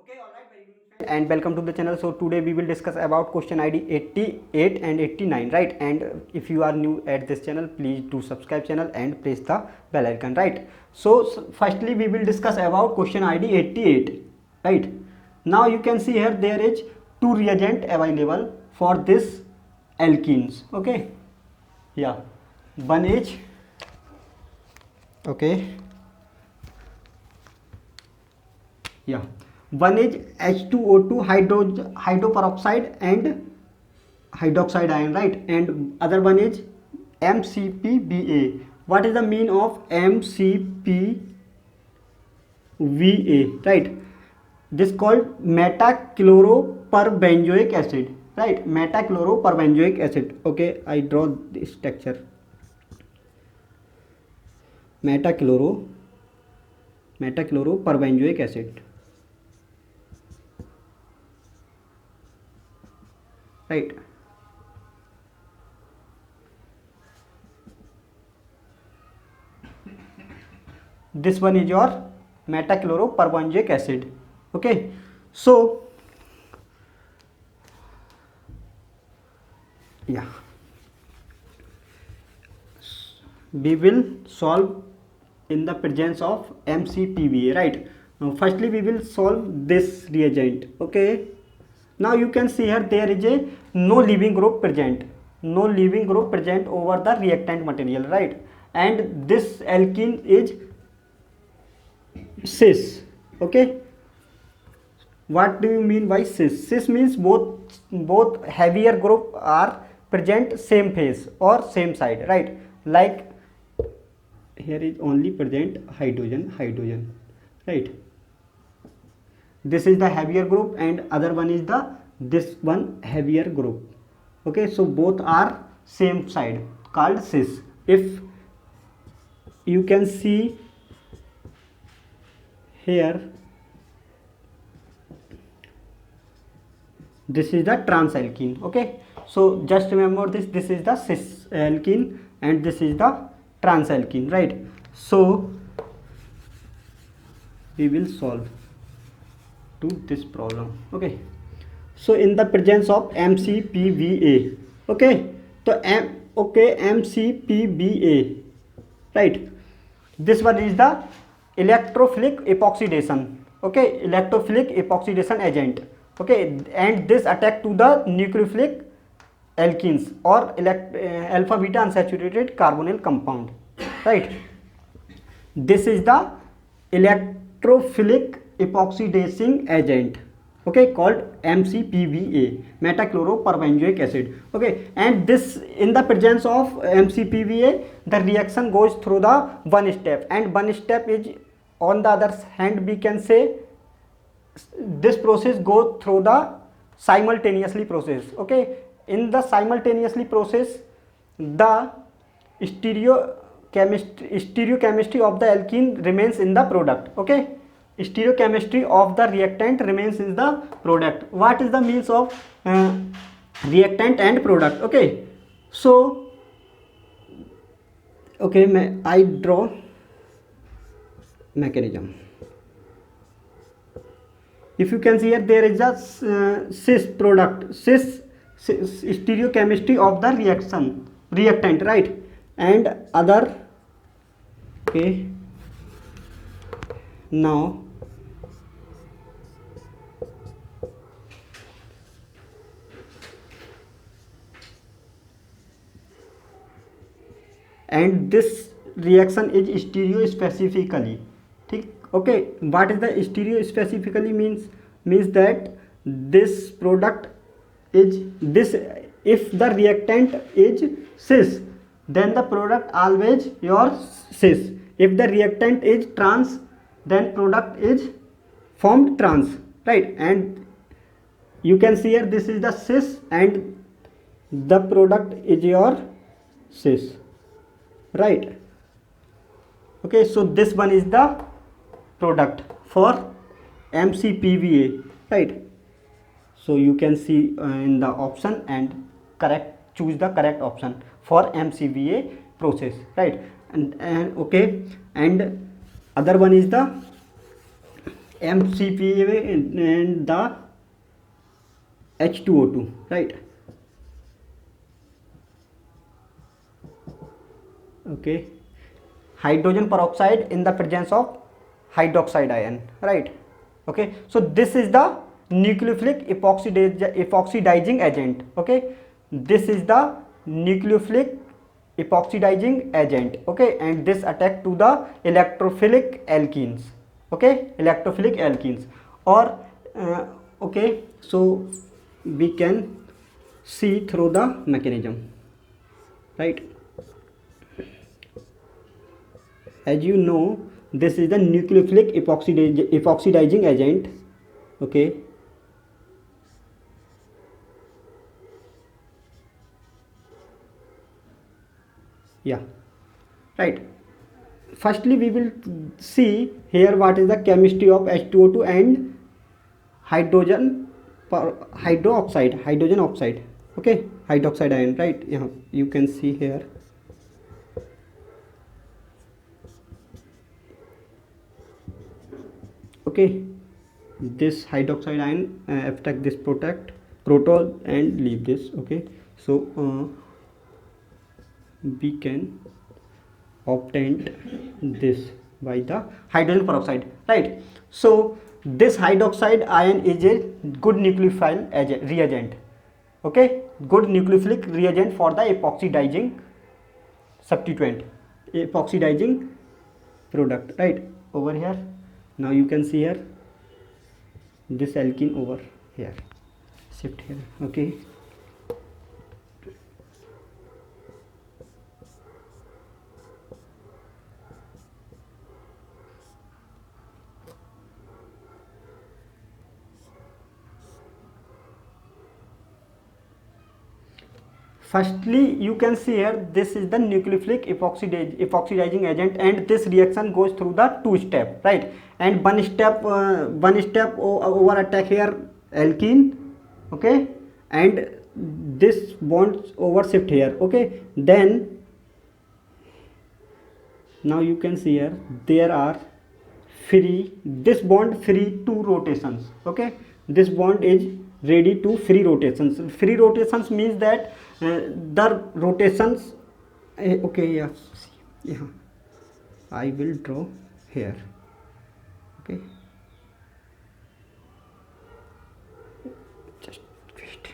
Okay, all right, very good and welcome to the channel. So today we will discuss about question ID 88 and 89, right? And if you are new at this channel, please do subscribe channel and press the bell icon, right? So firstly we will discuss about question ID 88, right? Now you can see here there is two reagent available for this alkenes. Okay, yeah, one is okay, yeah, one is H2O2 hydroperoxide and hydroxide ion, right? And other one is MCPBA. What is the mean of MCPBA, right? This called metachloroperbenzoic acid, right? Metachloroperbenzoic acid. Okay, I draw this structure. Metachloroperbenzoic acid, right? This one is your metachloroperbenzoic acid. Okay, so yeah, we will solve in the presence of MCPBA, right? Now firstly we will solve this reagent. Okay, now you can see here there is a no leaving group present, over the reactant material, right? And this alkene is cis. Okay, what do you mean by cis? Cis means both heavier group are present same phase or same side, right? Like here is only present hydrogen, right? This is the heavier group and other one is the this one heavier group. Okay, so both are same side, called cis. If you can see here, this is the trans alkene. Okay, so just remember this is the cis alkene and this is the trans alkene, right? So we will solve to this problem. Okay, so in the presence of MCPBA, okay, so MCPBA, right? This one is the electrophilic epoxidation. Okay, electrophilic epoxidation agent. Okay, and this attack to the nucleophilic alkenes or alpha beta unsaturated carbonyl compound, right? This is the electrophilic epoxidizing agent, okay, called MCPBA, metachloroperbenzoic acid. Okay, and this in the presence of MCPBA the reaction goes through the one step, and one step is, on the other hand we can say this process go through the simultaneously process. Okay, in the simultaneously process the stereochemistry of the alkene remains in the product. Okay, stereochemistry of the reactant remains in the product. What is the means of reactant and product? Okay, so okay, I draw mechanism. If you can see here there is a cis product, cis stereochemistry of the reactant, right? And other, okay, now and this reaction is stereo specifically. Okay, what is the stereo specifically means that this product is this, if the reactant is cis then the product always your cis. If the reactant is trans then product is formed trans, right? And you can see here this is the cis and the product is your cis, right? Okay, so this one is the product for MCPBA, right? So you can see in the option and choose the correct option for MCBA process, right? And okay, and other one is the MCPA and the H2O2, right? Okay, hydrogen peroxide in the presence of hydroxide ion, right? Okay, so this is the nucleophilic epoxidizing agent. Okay, this is the nucleophilic epoxidizing agent. Okay, and this attack to the electrophilic alkenes. Okay, electrophilic alkenes, or okay, so we can see through the mechanism, right? As you know, this is the nucleophilic epoxidizing agent. Okay, yeah, right. Firstly we will see here what is the chemistry of H2O2 and hydrogen hydrogen oxide. Okay, hydroxide ion, right? Yeah, you can see here. Okay, this hydroxide ion affect this proton and leave this. Okay, so we can obtain this by the hydrogen peroxide, right? So this hydroxide ion is a good nucleophile reagent. Okay, good nucleophilic reagent for the epoxidizing substituent, epoxidizing product, right? Over here, now you can see here this alkene over here, shift here. Okay, firstly you can see here this is the nucleophilic epoxidizing agent, and this reaction goes through the two step, right? And one step over attack here alkene. Okay, and this bonds over shift here. Okay, then now you can see here there are free, this bond free two rotations. Okay, this bond is ready to free rotations. Free rotations means that the rotations okay, yeah, yeah, I will draw here. Okay, just wait.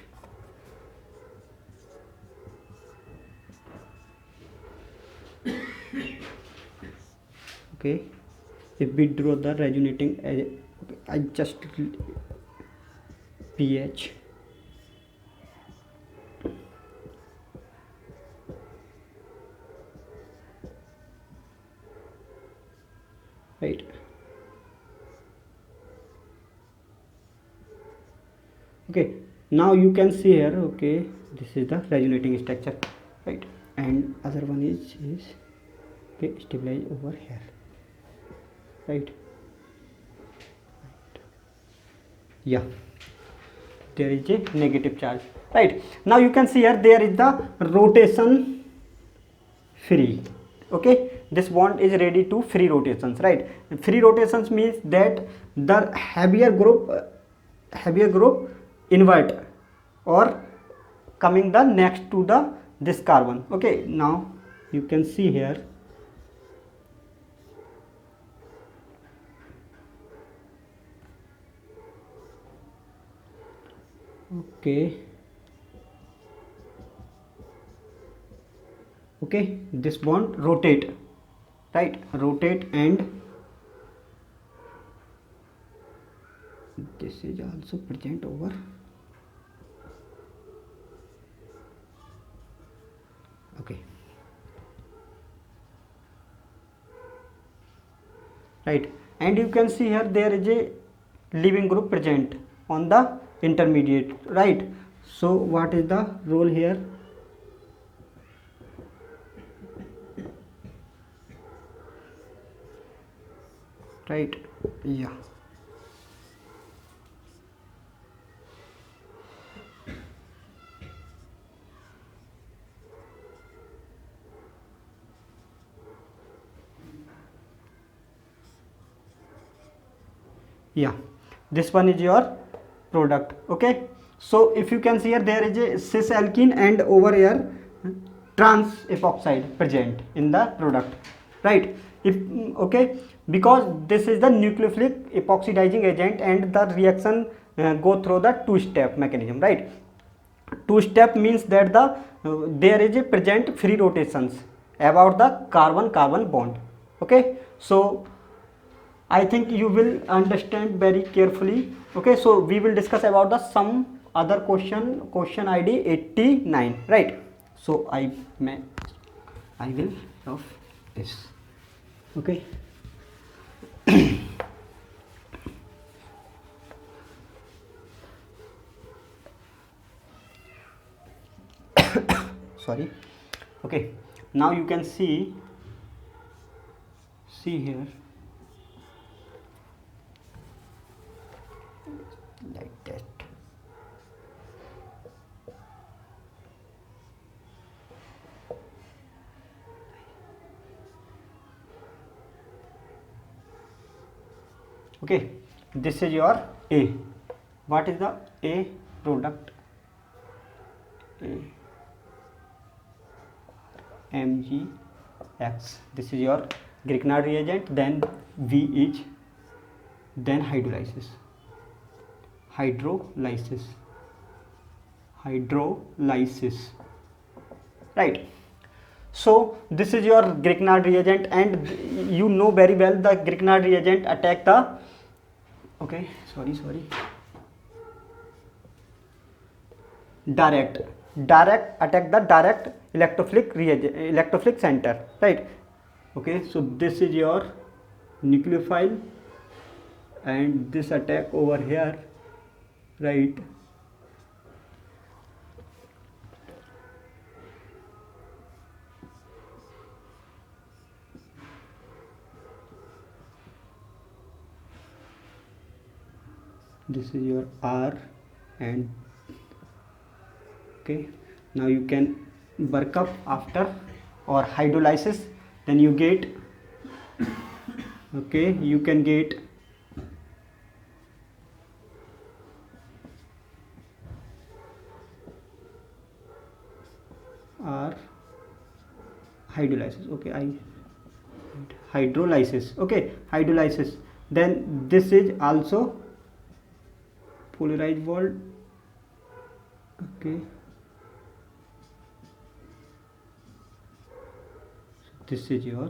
Okay, if we draw the resonating okay, I just pH, right? Okay, now you can see here. Okay, this is the resonating structure, right? And other one is okay, stabilize over here, right? Yeah, there is a negative charge, right? Now you can see here there is the rotation free. Okay, this bond is ready to free rotations, right? Free rotations means that the heavier group invert or coming the next to the this carbon. Okay, now you can see here. Okay, okay, this bond rotate, right? Rotate, and this is also present over. Okay, right? And you can see here there is a leaving group present on the intermediate, right? So what is the role here? Right, yeah. Yeah, this one is your product. Okay, so if you can see here, there is a cis alkene and over here trans epoxide present in the product, right? If okay, because this is the nucleophilic epoxidizing agent and the reaction go through the two-step mechanism, right? Two-step means that there is a present free rotations about the carbon carbon bond. Okay, so I think you will understand very carefully. Okay, so we will discuss about the some other question ID 89, right? So I will of this. Okay. Sorry. Okay, now you can see here like that. Okay, this is your A. What is the A product? A MgX. This is your Grignard reagent. Then V is then hydrolysis. Hydrolysis. Right. So this is your Grignard reagent, and you know very well the Grignard reagent attack the. Okay, sorry. Direct attack the direct electrophilic center, right? Okay, so this is your nucleophile and this attack over here, right? This is your R and okay, now you can work up after or hydrolysis, then you get okay, you can get R hydrolysis. Okay, hydrolysis. Okay, hydrolysis. Then this is also polarized world. Okay, so this is your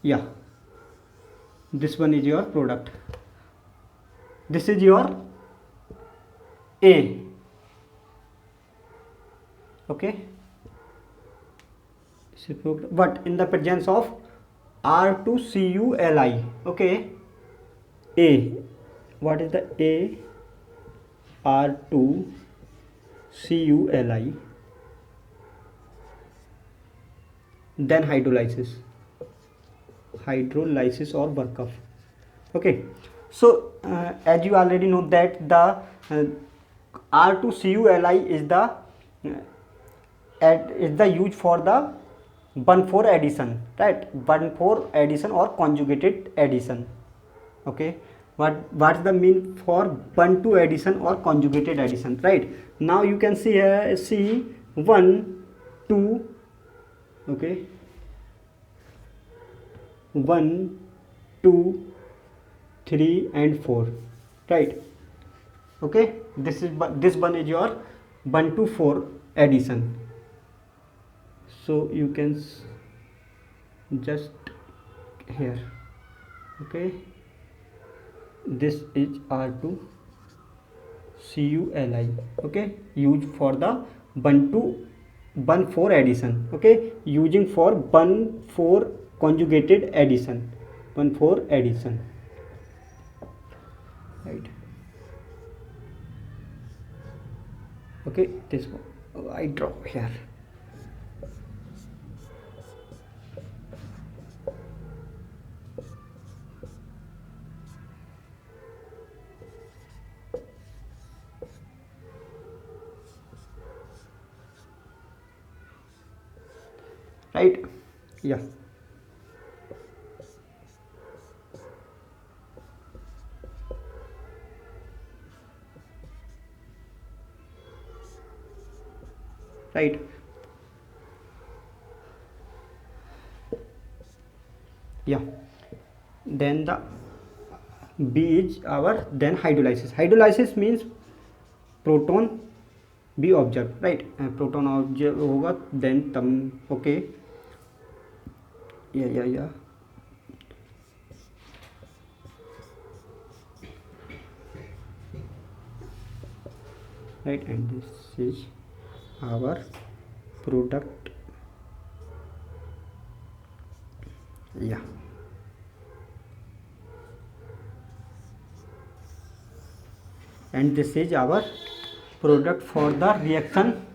yeah, this one is your product. This is your A. Okay, but in the presence of R2CuLi. Okay, A. What is the A? R2CuLi. Then hydrolysis or workup. Okay, so as you already know that the R2CuLi is the use for the 1,4 addition, right? 1,4 addition or conjugated addition. Okay, what's the mean for 1,2 addition or conjugated addition, right? Now you can see here, see 1 2. Okay, 1 2 3 and 4, right? Okay, this one is your 1 to 4 addition. So you can just here. Okay, this is R2CuLi. Okay, used for the 1 to 1,4 addition. Okay, using for 1,4 conjugated addition, 1,4 addition, right? Okay, this one I draw here. right? Yeah. Right. Yeah. Then the B is our then hydrolysis. Hydrolysis means proton be observed, right? Proton observe होगा then तम okay. Yeah. Right, and this is our product. Yeah. And this is our product for the reaction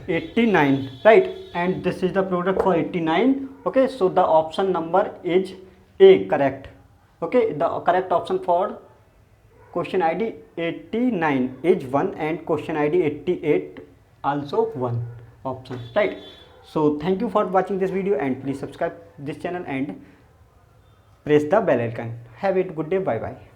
89, right? And this is the product for 89. Okay, so the option number is A, correct. Okay, the correct option for question ID 89 is 1 and question ID 88 also 1 option, right? So thank you for watching this video and please subscribe this channel and press the bell icon. Have a good day. Bye bye.